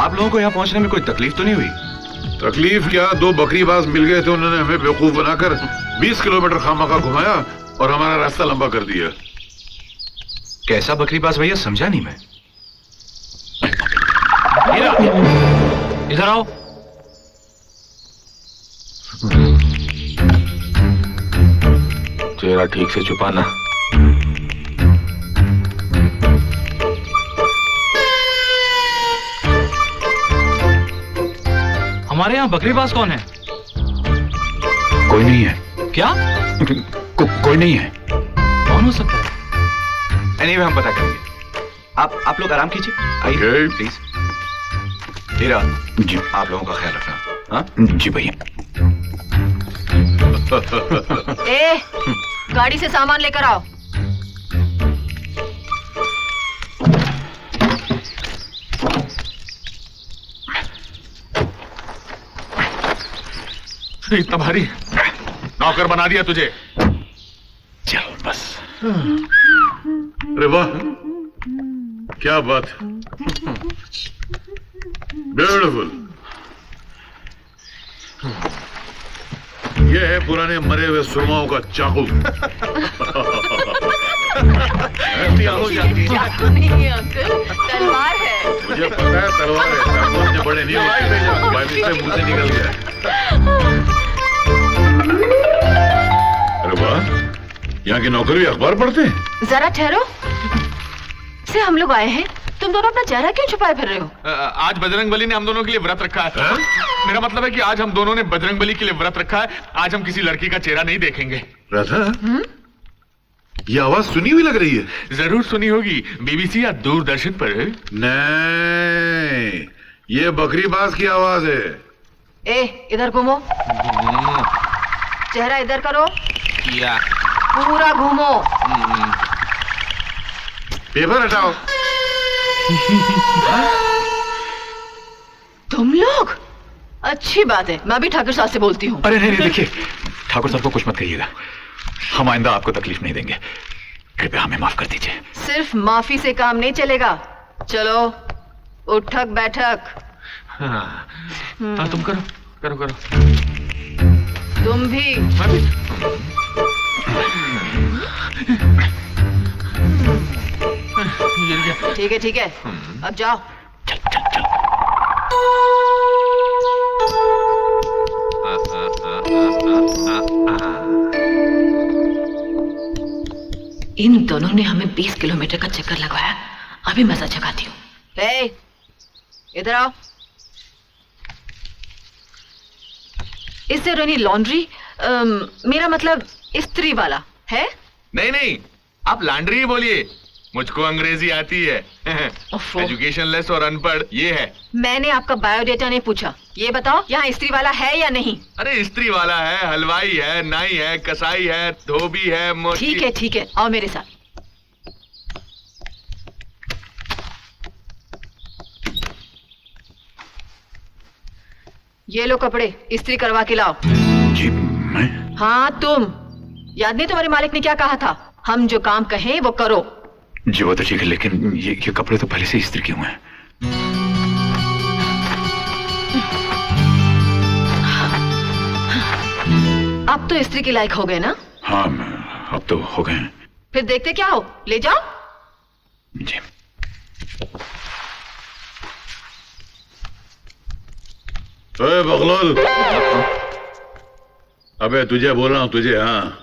आप लोगों को यहाँ पहुँचने में कोई तकलीफ तो नहीं हुई? तकलीफ क्या, 2 बकरीबाज मिल गए थे, उन्होंने हमें बेवकूफ बनाकर 20 किलोमीटर खामखा घुमाया और हमारा रास्ता लंबा कर दिया। कैसा बकरीबाज भैया, समझा नहीं मैं। इधर आओ। चेहरा ठीक से छुपाना। हमारे यहाँ बकरीबाज कौन है? कोई नहीं है। क्या? कोई नहीं है। कौन हो सकता है? एनीवे हम पता करेंगे। आप लोग आराम कीजिए, आइए प्लीज। हीरा जी, आप लोगों का ख्याल रखना। हाँ जी भैया। ए, गाड़ी से सामान लेकर आओ। इतना भारी नौकर बना दिया तुझे। चल बस। अरे वाह, क्या बात है, ब्यूटीफुल। ये है पुराने मरे हुए सुरमाओं का चाकू। चाकू नहीं है अंकल, तलवार है। मुझे पता है तलवार है, चाकू इतने बड़े नहीं होते, मुंह से निकल गया। अरे वाह, यहाँ के नौकर भी अखबार पढ़ते हैं? जरा ठहरो, से हम लोग आए हैं, तुम दोनों अपना चेहरा क्यों छुपाए फिर रहे हो? आज बजरंगबली ने हम दोनों के लिए व्रत रखा है। मेरा मतलब है कि आज हम दोनों ने बजरंगबली के लिए व्रत रखा है। आज हम किसी लड़की का चेहरा नहीं देखेंगे। राधा, ये आवाज सुनी हुई लग रही है। जरूर सुनी होगी, बीबीसी या दूरदर्शन पर। नहीं, ये बकरीबाज की आवाज है। ए, इधर घूमो, चेहरा इधर करो, किया। पूरा घूमो। पेपर हटाओ। तुम लोग? अच्छी बात है, मैं भी ठाकुर साहब से बोलती हूँ। अरे नहीं, देखिए ठाकुर साहब को कुछ मत कहिएगा, हम आइंदा आपको तकलीफ नहीं देंगे, कृपया हमें माफ कर दीजिए। सिर्फ माफी से काम नहीं चलेगा, चलो उठक बैठक। हाँ, तुम करो करो करो। तुम भी। ठीक है ठीक है, अब जाओ। चल चल चल। इन दोनों ने हमें 20 किलोमीटर का चक्कर लगवाया, अभी मजा चखाती हूँ। इधर आओ। इससे रोनी लॉन्ड्री, मेरा मतलब इस्त्री वाला है? नहीं नहीं, आप लॉन्ड्री ही बोलिए, मुझको अंग्रेजी आती है। एजुकेशन लेस और अनपढ़ ये है। मैंने आपका बायोडेटा नहीं पूछा, ये बताओ यहाँ इस्त्री वाला है या नहीं? अरे इस्त्री वाला है, हलवाई है, नाई है, कसाई है, धोबी है। ठीक है, आओ मेरे साथ। ये लो कपड़े, इस्त्री करवा के लाओ। जी मैं? हाँ तुम, याद नहीं तुम्हारे मालिक ने क्या कहा था? हम जो काम कहें वो करो। जी वो तो ठीक है, लेकिन ये कपड़े तो पहले से इस्त्री किए हुए हैं। अब तो इस्त्री के लायक हो गए ना? हाँ अब तो हो गए हैं। फिर देखते क्या हो, ले जाओ। जी। ओए बगलोल, अबे तुझे बोल रहा हूं, तुझे। हाँ,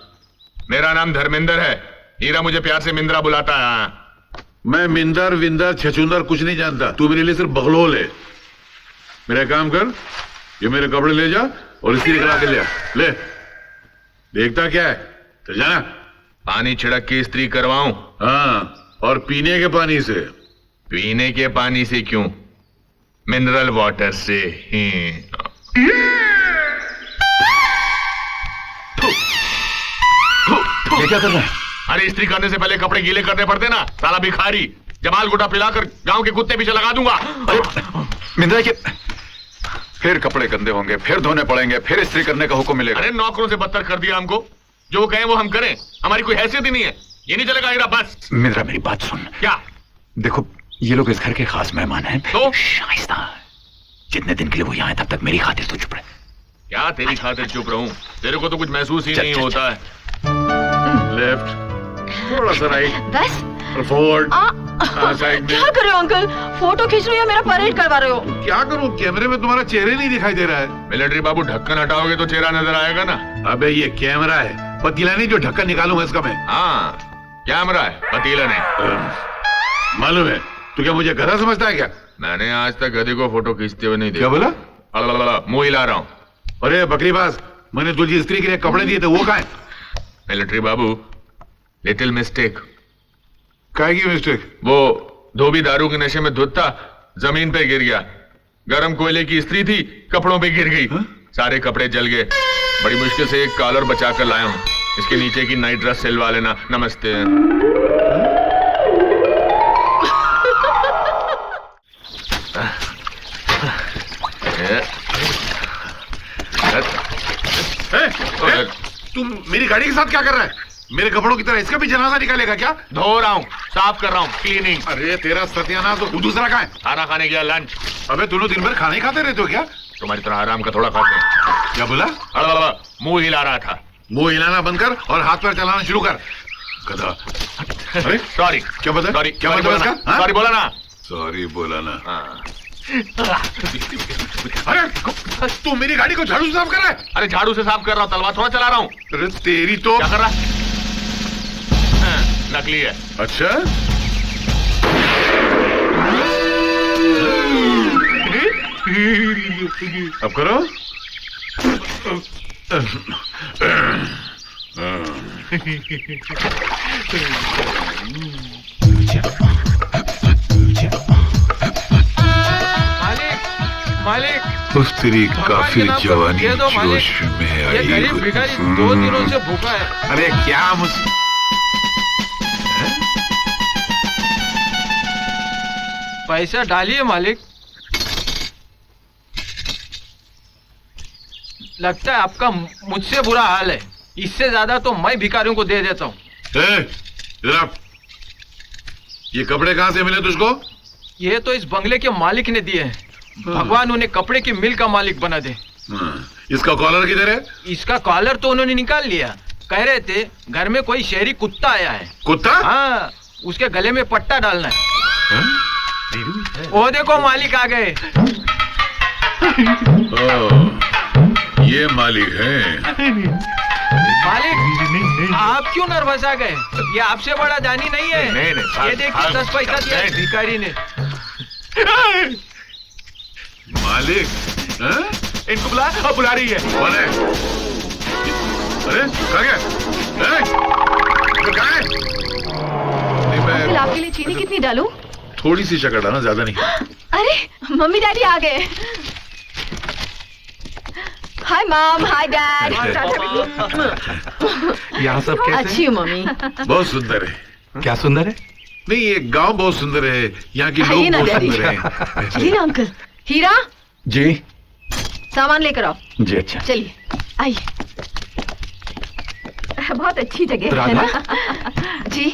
मेरा नाम धर्मेंद्र है, हीरा मुझे प्यार से मिंद्रा बुलाता है। हाँ। मैं मिंदर विंदर छछुंदर कुछ नहीं जानता, तू मेरे लिए सिर्फ बगलोल है। मेरा काम कर, ये मेरे कपड़े ले जा और इस्त्री करा के ले आ। ले, देखता क्या है, चल जाना। पानी छिड़क के इस्त्री करवाऊं? हाँ, और पीने के पानी से। पीने के पानी से क्यों, मिनरल वाटर से। ये क्या कर रहा है? अरे इस्त्री करने से पहले कपड़े गीले करने पड़ते ना, साला भिखारी। जमाल गुटा पिलाकर गांव के कुत्ते पीछे लगा दूंगा। मिंद्रा के फिर कपड़े गंदे होंगे, फिर धोने पड़ेंगे, फिर इस्त्री करने का हुक्म मिलेगा। अरे नौकरों से बदतर कर दिया हमको, जो वो कहें वो हम करें, हमारी कोई हैसियत ही नहीं है। ये नहीं चलेगा हीरा, बस। मिंद्रा मेरी बात सुन। क्या? देखो ये लोग इस घर के खास मेहमान हैं। तो? शाइस्ता जितने दिन के लिए वो यहाँ है तब तक मेरी खातिर तो चुप रहे। क्या तेरी खातिर चुप रहूं? तेरे को तो कुछ महसूस ही नहीं होता है। लेफ्ट, थोड़ा सा राइट, बस फॉरवर्ड, साइड में। क्या कर रहे हो अंकल? फोटो खींच रहे हो या मेरा परेड करवा रहे हो? क्या करूं, कैमरे में तुम्हारा चेहरे नहीं दिखाई दे रहा है। मिलिट्री बाबू ढक्कन हटाओगे तो चेहरा नजर आएगा ना। अबे ये कैमरा है, पतीला नहीं जो ढक्कन निकालूंगा इसका मैं। हाँ, कैमरा है, पतीला नहीं। मालूम है, तू क्या मुझे गधा समझता है क्या? मैंने आज तक गधे को फोटो खींचते हुए नहीं क्या देखा। बोला? मुंह हिला रहा हूँ। अरे बकरीबाज, मैंने तुझे स्त्री के लिए कपड़े दिए थे, वो कहाँ है? मिलिट्री बाबू, लिटिल मिस्टेक। क्या की मिस्टेक? वो धोबी दारू के नशे में धुत था, जमीन पे गिर गया। गरम कोयले की इस्त्री थी, कपड़ों पे गिर गई। सारे कपड़े जल गए। बड़ी मुश्किल से एक कॉलर बचाकर लाया हूँ। इसके नीचे की नाइट ड्रेस सिलवा लेना। नमस्ते। तुम मेरी गाड़ी के साथ क्या कर रहा है? मेरे कपड़ों की तरह इसका भी जनाजा निकालेगा क्या? धो रहा हूँ, साफ कर रहा हूँ, क्लीनिंग। अरे तेरा सत्यानाश, तो दूसरा कहाँ है? खाना खाने गया, लंच। अबे दोनों दिन भर खाना ही खाते रहते हो क्या? तुम्हारी तरह आराम का थोड़ा खाते हैं। क्या बोला? मुंह हिला रहा था। मुंह हिलाना बंद कर और हाथ पैर चलाना शुरू कर, गधा। अरे सॉरी। क्या बता? सॉरी, क्या बता इसका? सॉरी बोला ना। सॉरी बोला ना। हाँ। अरे तू मेरी गाड़ी को झाड़ू से साफ कर रहा है? अरे झाड़ू से साफ कर रहा हूँ, तलवार थोड़ा चला रहा हूँ। अरे तेरी तो। क्या कर रहा है? नकली है। अच्छा, अब करो। मालिक, उस तेरी काफिर भगवान के जवानी नाम पर दे दो, मालिक। जोश में ये आई। गरीब भिखारी 2 दिनों से भूखा है। अरे क्या पैसा डालिए मालिक। लगता है आपका मुझसे बुरा हाल है। इससे ज्यादा तो मैं भिखारियों को दे देता हूँ। इधर आ। ये कपड़े कहाँ से मिले तुझको? ये तो इस बंगले के मालिक ने दिए हैं। भगवान उन्हें कपड़े की मिल का मालिक बना दे। इसका कॉलर किधर है? इसका कॉलर तो उन्होंने निकाल लिया। कह रहे थे घर में कोई शहरी कुत्ता आया है। कुत्ता? हाँ, उसके गले में पट्टा डालना है। वो देखो मालिक आ गए। ये मालिक है। मालिक, आप क्यों नर्वस आ गए? ये आपसे बड़ा दानी नहीं है। नहीं, ये देखिए 10 पैसा दिया भिखारी ने। मालिक? इनको बुला रही है। कौन है? अरे कहाँ गया? कहाँ है? अंकल, आपके लिए चीनी कितनी डालूं? थोड़ी सी शक्कर डालना, ज्यादा नहीं। अरे मम्मी डैडी आ गए। Hi mom, hi dad. यहाँ सब कैसे? अच्छी हूँ मम्मी। बहुत सुंदर है। क्या सुंदर है? नहीं, ये गांव बहुत सुंदर है, यहाँ के आइए लोग ना, बहुत डैडी। सुंदर हैं। ये ना अंकल। हीरा, जी सामान लेकर आओ। जी। अच्छा, चलिए आइए। बहुत अच्छी जगह है राधा? ना? जी।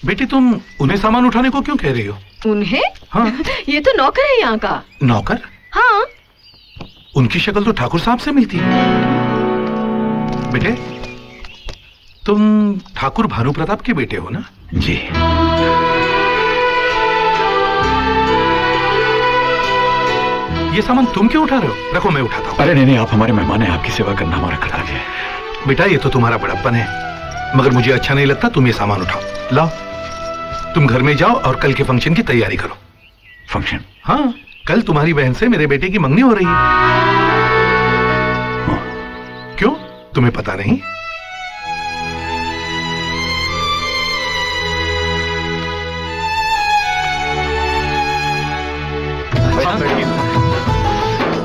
बेटी, तुम उन्हें सामान उठाने को क्यों कह रही हो? उन्हें? हाँ। ये तो नौकर है यहाँ का। नौकर? हाँ। उनकी शक्ल तो ठाकुर साहब से मिलती है। बेटे, तुम ठाकुर भानु प्रताप के बेटे हो ना? जी। ये सामान तुम क्यों उठा रहे हो? रखो, मैं उठाता हूँ। अरे नहीं, आप हमारे मेहमान हैं, आपकी सेवा करना हमारा कर्तव्य है। बेटा, ये तो तुम्हारा बड़प्पन है, मगर मुझे अच्छा नहीं लगता। तुम ये सामान उठाओ। लाओ, तुम घर में जाओ और कल के फंक्शन की तैयारी करो। फंक्शन? हाँ, कल तुम्हारी बहन से मेरे बेटे की मंगनी हो रही है। क्यों, तुम्हें पता नहीं?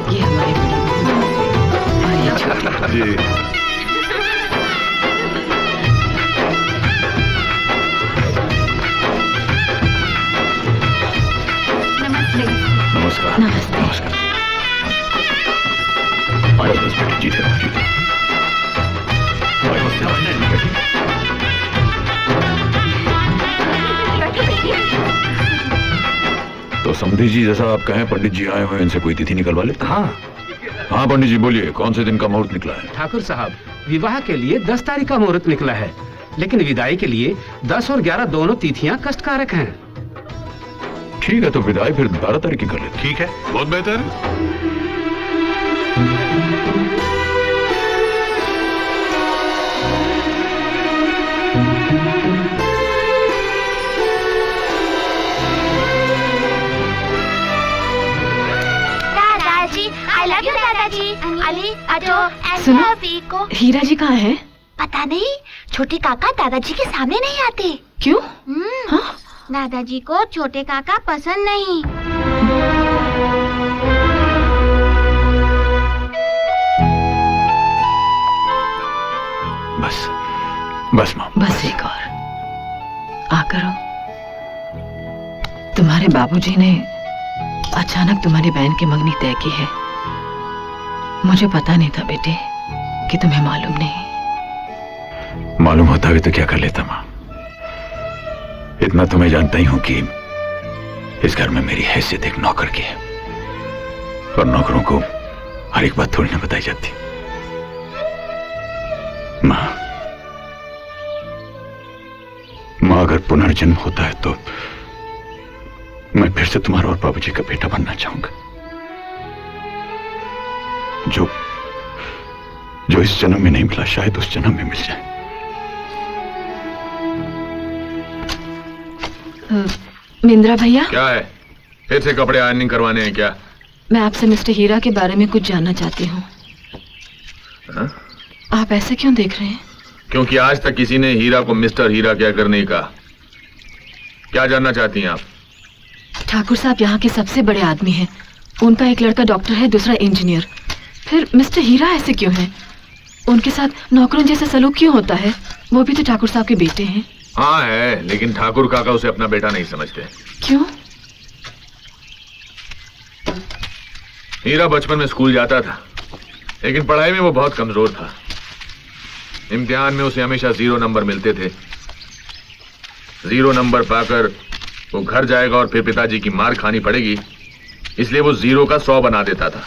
ये हमारी बड़ी ये छोटी। जी। नमस्कार। नमस्ते। नमस्कार। बस बस बेटी, जीते रहो, जीते रहो। तो समधी जी जैसा आप कहें, पंडित जी आए हुए, इनसे कोई तिथि निकलवा ले। हाँ हाँ पंडित जी बोलिए, कौन से दिन का मुहूर्त निकला है? ठाकुर साहब, विवाह के लिए 10 तारीख का मुहूर्त निकला है, लेकिन विदाई के लिए 10 और 11 दोनों तिथियां कष्टकारक हैं। ठीक है, तो विदाई फिर 12 तारीख की कर लेते। ठीक है, बहुत बेहतर। दादाजी, आई लव यू दादाजी। अली अजो सुनो। एंड को हीरा जी कहाँ है? पता नहीं, छोटे काका दादाजी के सामने नहीं आते। क्यों? हाँ? दादाजी को छोटे काका पसंद नहीं। बस माँ, बस एक और आ करो। तुम्हारे बाबूजी ने अचानक तुम्हारी बहन की मंगनी तय की है। मुझे पता नहीं था बेटे कि तुम्हें मालूम नहीं। मालूम होता भी तो क्या कर लेता माँ। इतना तो मैं जानता ही हूं कि इस घर में मेरी हैसियत एक नौकर की है, और नौकरों को हर एक बात थोड़ी ना बताई जाती। माँ, अगर पुनर्जन्म होता है तो मैं फिर से तुम्हारा और बाबूजी का बेटा बनना चाहूंगा। जो इस जन्म में नहीं मिला, शायद उस जन्म में मिल जाए। मिंद्रा भैया, क्या है? फिर से कपड़े आयरनिंग करवाने हैं क्या? मैं आपसे मिस्टर हीरा के बारे में कुछ जानना चाहती हूँ। हाँ? आप ऐसे क्यों देख रहे हैं? क्योंकि आज तक किसी ने हीरा को मिस्टर हीरा क्या करने कहा। क्या जानना चाहती हैं आप? ठाकुर साहब यहाँ के सबसे बड़े आदमी हैं। उनका एक लड़का डॉक्टर है, दूसरा इंजीनियर। फिर मिस्टर हीरा ऐसे क्यों हैं? उनके साथ नौकरों जैसा सलूक क्यों होता है? वो भी तो ठाकुर साहब के बेटे हैं। हाँ है, लेकिन ठाकुर काका उसे अपना बेटा नहीं समझते। क्यों? हीरा बचपन में स्कूल जाता था, लेकिन पढ़ाई में वो बहुत कमजोर था। इम्तिहान में उसे हमेशा 0 नंबर मिलते थे। 0 नंबर पाकर वो घर जाएगा और फिर पिताजी की मार खानी पड़ेगी, इसलिए वो 0 का 100 बना देता था।